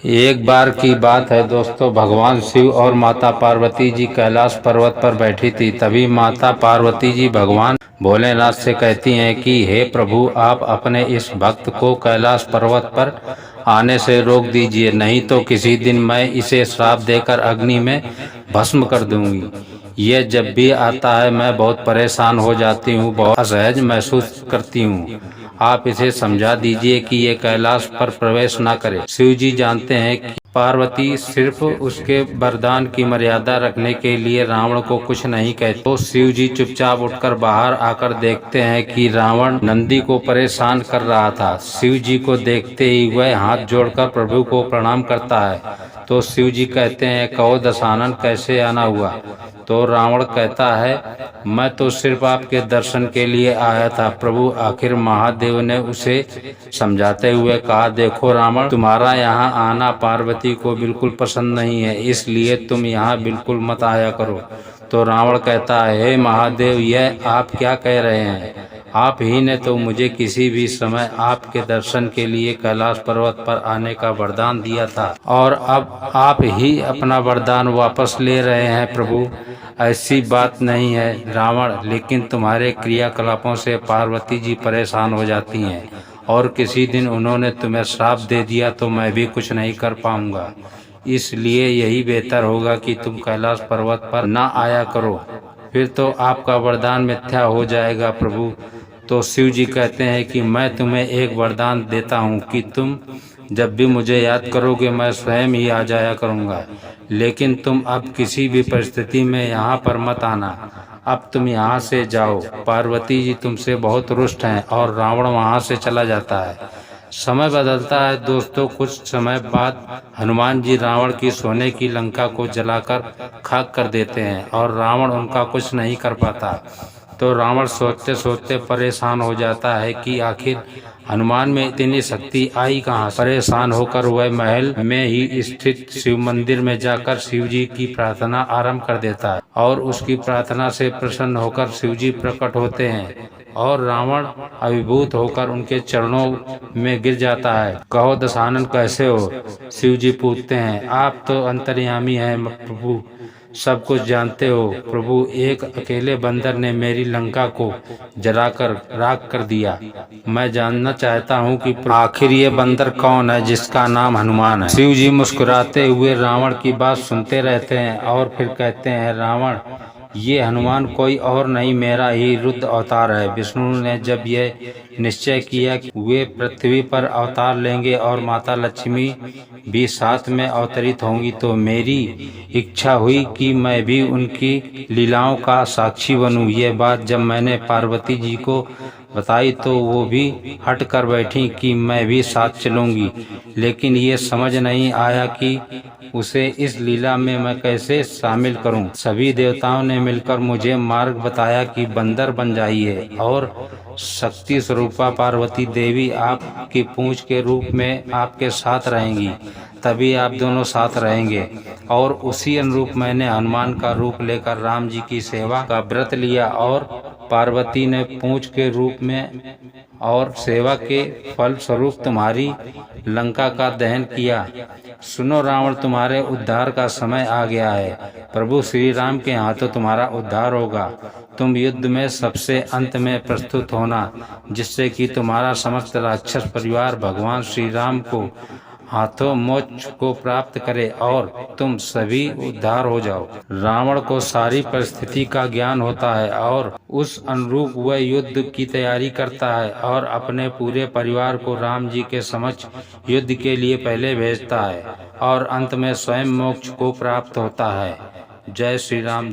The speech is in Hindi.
एक बार की बात है दोस्तों, भगवान शिव और माता पार्वती जी कैलाश पर्वत पर बैठी थी। तभी माता पार्वती जी भगवान भोलेनाथ से कहती हैं कि हे प्रभु, आप अपने इस भक्त को कैलाश पर्वत पर आने से रोक दीजिए, नहीं तो किसी दिन मैं इसे श्राप देकर अग्नि में भस्म कर दूंगी। यह जब भी आता है मैं बहुत परेशान हो जाती हूँ, बहुत असहज महसूस करती हूँ। आप इसे समझा दीजिए कि ये कैलाश पर प्रवेश न करे। शिव जी जानते हैं कि पार्वती सिर्फ उसके वरदान की मर्यादा रखने के लिए रावण को कुछ नहीं कहते। तो शिव जी चुपचाप उठकर बाहर आकर देखते हैं कि रावण नंदी को परेशान कर रहा था। शिव जी को देखते ही वह हाथ जोड़कर प्रभु को प्रणाम करता है। तो शिव जी कहते हैं, कहो दशानन, कैसे आना हुआ? तो रावण कहता है, मैं तो सिर्फ आपके दर्शन के लिए आया था प्रभु। आखिर महादेव ने उसे समझाते हुए कहा, देखो रावण, तुम्हारा यहाँ आना पार्वती को बिल्कुल पसंद नहीं है, इसलिए तुम यहाँ बिल्कुल मत आया करो। तो रावण कहता है, हे महादेव, यह आप क्या कह रहे हैं? आप ही ने तो मुझे किसी भी समय आपके दर्शन के लिए कैलाश पर्वत पर आने का वरदान दिया था, और अब आप ही अपना वरदान वापस ले रहे हैं प्रभु। ऐसी बात नहीं है रावण, लेकिन तुम्हारे क्रियाकलापों से पार्वती जी परेशान हो जाती हैं, और किसी दिन उन्होंने तुम्हें श्राप दे दिया तो मैं भी कुछ नहीं कर पाऊंगा। इसलिए यही बेहतर होगा कि तुम कैलाश पर्वत पर ना आया करो, फिर तो आपका वरदान मिथ्या हो जाएगा प्रभु। तो शिव जी कहते हैं कि मैं तुम्हें एक वरदान देता हूँ कि तुम जब भी मुझे याद करोगे मैं स्वयं ही आ जाया करूँगा, लेकिन तुम अब किसी भी परिस्थिति में यहाँ पर मत आना। अब तुम यहाँ से जाओ। पार्वती जी तुमसे बहुत रुष्ट हैं। और रावण वहाँ से चला जाता है। समय बदलता है दोस्तों। कुछ समय बाद हनुमान जी रावण की सोने की लंका को जलाकर खाक कर देते हैं, और रावण उनका कुछ नहीं कर पाता। तो रावण सोचते सोचते परेशान हो जाता है कि आखिर हनुमान में इतनी शक्ति आई कहाँ से। परेशान होकर वह महल में ही स्थित शिव मंदिर में जाकर शिव जी की प्रार्थना आरंभ कर देता है, और उसकी प्रार्थना से प्रसन्न होकर शिव जी प्रकट होते हैं, और रावण अभिभूत होकर उनके चरणों में गिर जाता है। कहो दशानन, कैसे हो? शिव जी पूछते हैं, आप तो अंतर्यामी हैं प्रभु, सब कुछ जानते हो प्रभु। एक अकेले बंदर ने मेरी लंका को जलाकर राख कर दिया। मैं जानना चाहता हूँ कि आखिर ये बंदर कौन है जिसका नाम हनुमान है। शिव जी मुस्कुराते हुए रावण की बात सुनते रहते हैं, और फिर कहते हैं, रावण, ये हनुमान कोई और नहीं, मेरा ही रुद्र अवतार है। विष्णु ने जब यह निश्चय किया कि वे पृथ्वी पर अवतार लेंगे और माता लक्ष्मी भी साथ में अवतरित होंगी, तो मेरी इच्छा हुई कि मैं भी उनकी लीलाओं का साक्षी बनूं। ये बात जब मैंने पार्वती जी को बताई तो वो भी हट कर बैठी कि मैं भी साथ चलूंगी, लेकिन ये समझ नहीं आया कि उसे इस लीला में मैं कैसे शामिल करूं। सभी देवताओं ने मिलकर मुझे मार्ग बताया कि बंदर बन जाइए, और शक्ति स्वरूपा पार्वती देवी आपकी पूंछ के रूप में आपके साथ रहेंगी, तभी आप दोनों साथ रहेंगे। और उसी अनुरूप मैंने हनुमान का रूप लेकर राम जी की सेवा का व्रत लिया, और पार्वती ने पूंछ के रूप में और सेवा के फल स्वरूप तुम्हारी लंका का दहन किया। सुनो रावण, तुम्हारे उद्धार का समय आ गया है। प्रभु श्री राम के हाथों तुम्हारा उद्धार होगा। तुम युद्ध में सबसे अंत में प्रस्तुत होना, जिससे कि तुम्हारा समस्त राक्षस परिवार भगवान श्री राम को हाथों मोक्ष को प्राप्त करे, और तुम सभी उद्धार हो जाओ। रावण को सारी परिस्थिति का ज्ञान होता है, और उस अनुरूप वह युद्ध की तैयारी करता है, और अपने पूरे परिवार को राम जी के समक्ष युद्ध के लिए पहले भेजता है, और अंत में स्वयं मोक्ष को प्राप्त होता है। जय श्री राम।